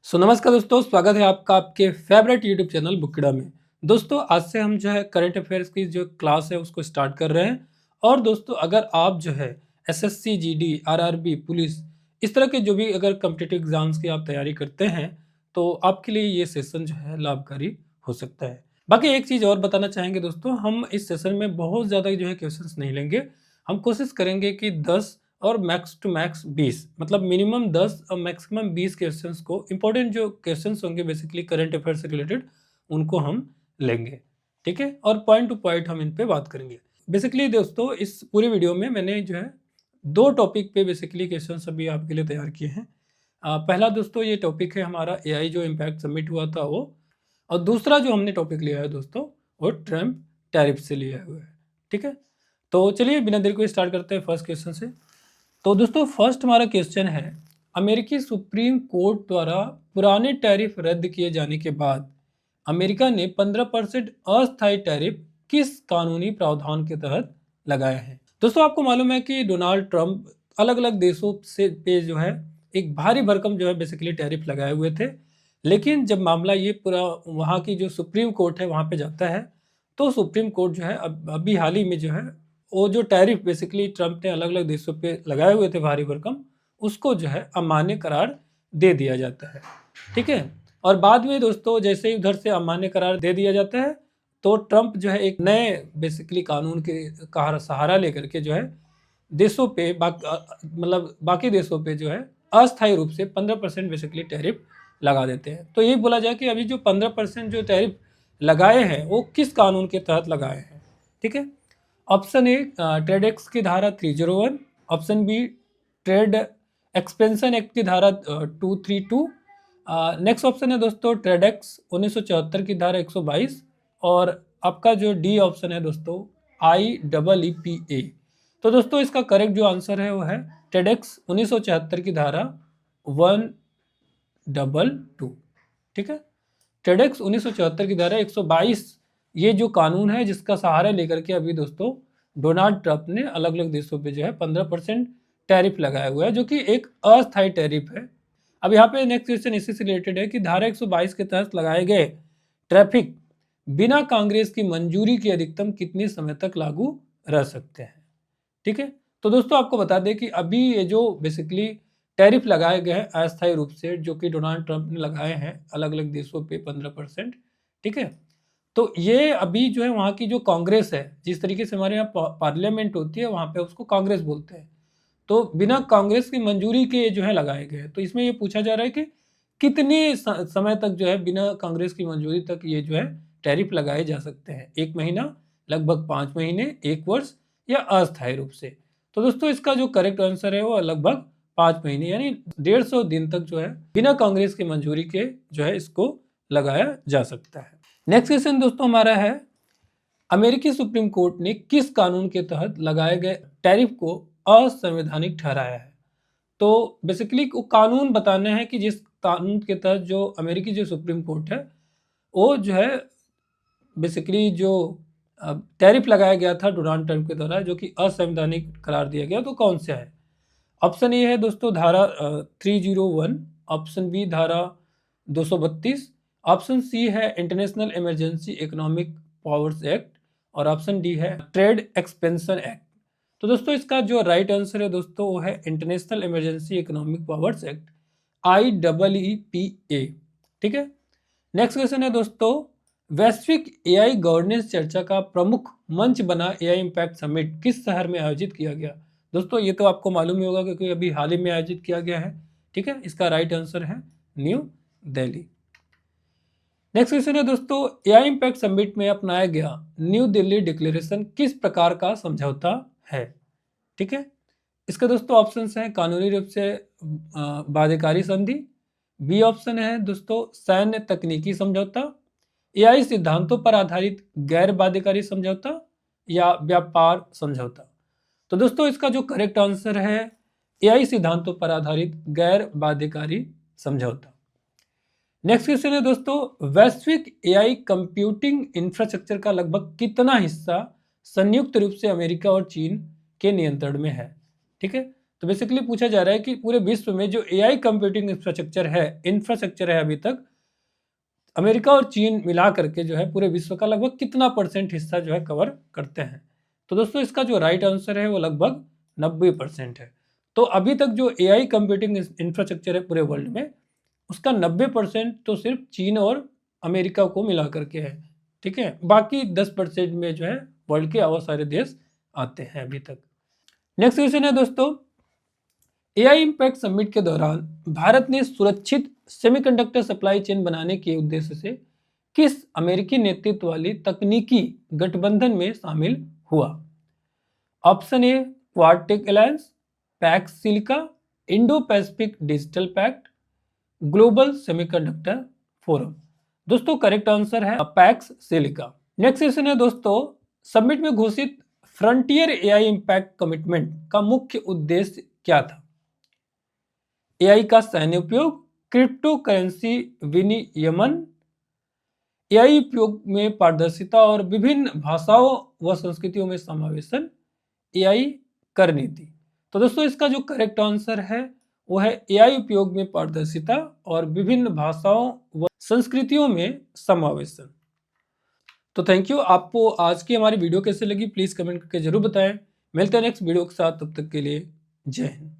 नमस्कार दोस्तों, स्वागत है आपका आपके फेवरेट यूट्यूब चैनल बुकिड़ा में। दोस्तों आज से हम जो है करंट अफेयर्स की जो क्लास है उसको स्टार्ट कर रहे हैं। और दोस्तों अगर आप जो है एसएससी, जीडी, आरआरबी, पुलिस इस तरह के जो भी अगर कॉम्पिटिटिव एग्जाम्स की आप तैयारी करते हैं तो आपके लिए ये सेशन जो है लाभकारी हो सकता है। बाकी एक चीज़ और बताना चाहेंगे दोस्तों, हम इस सेशन में बहुत ज़्यादा जो है क्वेश्चंस नहीं लेंगे। हम कोशिश करेंगे कि 10 और मैक्स टू मैक्स 20, मतलब मिनिमम 10 और मैक्सिमम 20 क्वेश्चंस को, इंपॉर्टेंट जो क्वेश्चंस होंगे बेसिकली करंट अफेयर से रिलेटेड, उनको हम लेंगे। ठीक है, और पॉइंट टू पॉइंट हम इन पे बात करेंगे। बेसिकली दोस्तों इस पूरे वीडियो में मैंने जो है दो टॉपिक पे बेसिकली क्वेश्चंस अभी आपके लिए तैयार किए हैं। पहला दोस्तों ये टॉपिक है हमारा एआई जो इम्पैक्ट सबमिट हुआ था वो, और दूसरा जो हमने टॉपिक लिया है दोस्तों वो ट्रम्प टैरिफ से लिया हुआ है। ठीक है, तो चलिए बिना देर को स्टार्ट करते हैं फर्स्ट क्वेश्चन से। तो दोस्तों फर्स्ट हमारा क्वेश्चन है, अमेरिकी सुप्रीम कोर्ट द्वारा पुराने टैरिफ रद्द किए जाने के बाद अमेरिका ने 15% अस्थायी टैरिफ किस कानूनी प्रावधान के तहत लगाए हैं। दोस्तों आपको मालूम है कि डोनाल्ड ट्रंप अलग अलग देशों से पे जो है एक भारी भरकम जो है बेसिकली टैरिफ लगाए हुए थे। लेकिन जब मामला ये पूरा वहाँ की जो सुप्रीम कोर्ट है वहाँ पे जाता है, तो सुप्रीम कोर्ट जो है अभी हाल ही में जो है वो जो टैरिफ बेसिकली ट्रंप ने अलग अलग देशों पे लगाए हुए थे भारी भरकम, उसको जो है अमान्य करार दे दिया जाता है। ठीक है, और बाद में दोस्तों जैसे ही उधर से अमान्य करार दे दिया जाता है तो ट्रंप जो है एक नए बेसिकली कानून के का सहारा लेकर के जो है देशों पे मतलब बाकी देशों पे जो है अस्थायी रूप से 15% बेसिकली टैरिफ लगा देते हैं। तो ये बोला जाए कि अभी जो 15% जो टैरिफ लगाए हैं वो किस कानून के तहत लगाए हैं। ठीक है, ऑप्शन ए ट्रेड एक्ट की धारा 301, option B trade expansion act की धारा 232, नेक्स्ट ऑप्शन है दोस्तों ट्रेड एक्ट 1974 की धारा 122, और आपका जो डी ऑप्शन है दोस्तों IEEPA। तो दोस्तों इसका करेक्ट जो आंसर है वो है ट्रेड एक्ट 1974 की धारा 122। ठीक है, ट्रेड एक्ट 1974 की धारा 122 ये जो कानून है जिसका सहारा लेकर के अभी दोस्तों डोनाल्ड ट्रंप ने अलग अलग देशों पे जो है 15% टैरिफ लगाया हुआ है, जो कि एक अस्थायी टैरिफ है। अब यहाँ पे नेक्स्ट क्वेश्चन इसी से रिलेटेड है कि धारा 122 के तहत लगाए गए ट्रैफिक बिना कांग्रेस की मंजूरी के अधिकतम कितने समय तक लागू रह सकते हैं। ठीक है, तो दोस्तों आपको बता दें कि अभी ये जो बेसिकली टैरिफ लगाए गए हैं अस्थायी रूप से, जो कि डोनाल्ड ट्रंप ने लगाए हैं अलग अलग देशों पे 15%। ठीक है, तो ये अभी जो है वहाँ की जो कांग्रेस है, जिस तरीके से हमारे यहाँ पार्लियामेंट होती है वहाँ पे उसको कांग्रेस बोलते हैं, तो बिना कांग्रेस की मंजूरी के जो है लगाए गए। तो इसमें ये पूछा जा रहा है कि कितने समय तक जो है बिना कांग्रेस की मंजूरी तक ये जो है टैरिफ लगाए जा सकते हैं। 1 महीना, लगभग 5 महीने, 1 वर्ष, या अस्थायी रूप से। तो दोस्तों इसका जो करेक्ट आंसर है वो लगभग 5 महीने यानी 150 दिन तक जो है बिना कांग्रेस की मंजूरी के जो है इसको लगाया जा सकता है। नेक्स्ट क्वेश्चन दोस्तों हमारा है, अमेरिकी सुप्रीम कोर्ट ने किस कानून के तहत लगाए गए टैरिफ को असंवैधानिक ठहराया है। तो बेसिकली वो कानून बताना है कि जिस कानून के तहत जो अमेरिकी जो सुप्रीम कोर्ट है वो जो है बेसिकली जो टैरिफ लगाया गया था डोनाल्ड ट्रंप के द्वारा, जो कि असंवैधानिक करार दिया गया, तो कौन सा है। ऑप्शन ए है दोस्तों धारा 301, ऑप्शन बी धारा 232, ऑप्शन सी है international emergency economic powers act, और ऑप्शन डी है ट्रेड एक्सपेंशन एक्ट। तो दोस्तों इसका जो राइट आंसर है दोस्तों वो है international emergency economic powers act, IEEPA। ठीक है, नेक्स्ट क्वेश्चन है दोस्तों, वैश्विक एआई गवर्नेंस चर्चा का प्रमुख मंच बना एआई इम्पैक्ट समिट किस शहर में आयोजित किया गया। दोस्तों ये तो आपको मालूम ही होगा क्योंकि अभी हाल ही में आयोजित किया गया है। ठीक है, इसका राइट आंसर है न्यू दिल्ली। नेक्स्ट क्वेश्चन है दोस्तों, एआई इम्पैक्ट समिट में अपनाया गया न्यू दिल्ली डिक्लेरेशन किस प्रकार का समझौता है। ठीक है, इसके दोस्तों ऑप्शंस हैं कानूनी रूप से बाध्यकारी संधि, बी ऑप्शन है दोस्तों सैन्य तकनीकी समझौता, एआई सिद्धांतों पर आधारित गैर बाध्यकारी समझौता, या व्यापार समझौता। तो दोस्तों इसका जो करेक्ट आंसर है एआई सिद्धांतों पर आधारित गैर बाध्यकारी समझौता। नेक्स्ट क्वेश्चन है दोस्तों, वैश्विक एआई कंप्यूटिंग इंफ्रास्ट्रक्चर का लगभग कितना हिस्सा संयुक्त रूप से अमेरिका और चीन के नियंत्रण में है। ठीक है, तो बेसिकली पूछा जा रहा है कि पूरे विश्व में जो एआई कंप्यूटिंग इंफ्रास्ट्रक्चर है अभी तक अमेरिका और चीन मिला करके जो है पूरे विश्व का लगभग कितना परसेंट हिस्सा जो है कवर करते हैं। तो दोस्तों इसका जो राइट आंसर है वो लगभग 90% है। तो अभी तक जो एआई कंप्यूटिंग इंफ्रास्ट्रक्चर है पूरे वर्ल्ड में उसका 90% तो सिर्फ चीन और अमेरिका को मिला करके है। ठीक है, बाकी 10% में जो है वर्ल्ड के और सारे देश आते हैं अभी तक। नेक्स्ट क्वेश्चन है दोस्तों, एआई इम्पैक्ट समिट के दौरान भारत ने सुरक्षित सेमीकंडक्टर सप्लाई चेन बनाने के उद्देश्य से किस अमेरिकी नेतृत्व वाली तकनीकी गठबंधन में शामिल हुआ? Option A Quad Tech Alliance, Pax Silica, Indo Pacific Digital Pact, Global Semiconductor Forum. दोस्तों करेक्ट आंसर है पैक्स सिलिका। नेक्स्ट क्वेश्चन है दोस्तों, समिट में घोषित फ्रंटियर एआई इम्पैक्ट कमिटमेंट का मुख्य उद्देश्य क्या था? एआई का सैन्य उपयोग, क्रिप्टो करेंसी विनियमन, एआई उपयोग में पारदर्शिता और विभिन्न भाषाओं व संस्कृतियों में समावेशन, एआई कर नीति। तो दोस्तों इसका जो करेक्ट आंसर है वो है एआई उपयोग में पारदर्शिता और विभिन्न भाषाओं व संस्कृतियों में समावेशन। तो थैंक यू। आपको आज की हमारी वीडियो कैसे लगी प्लीज कमेंट करके जरूर बताएं। मिलते हैं नेक्स्ट वीडियो के साथ, तब तक के लिए जय हिंद।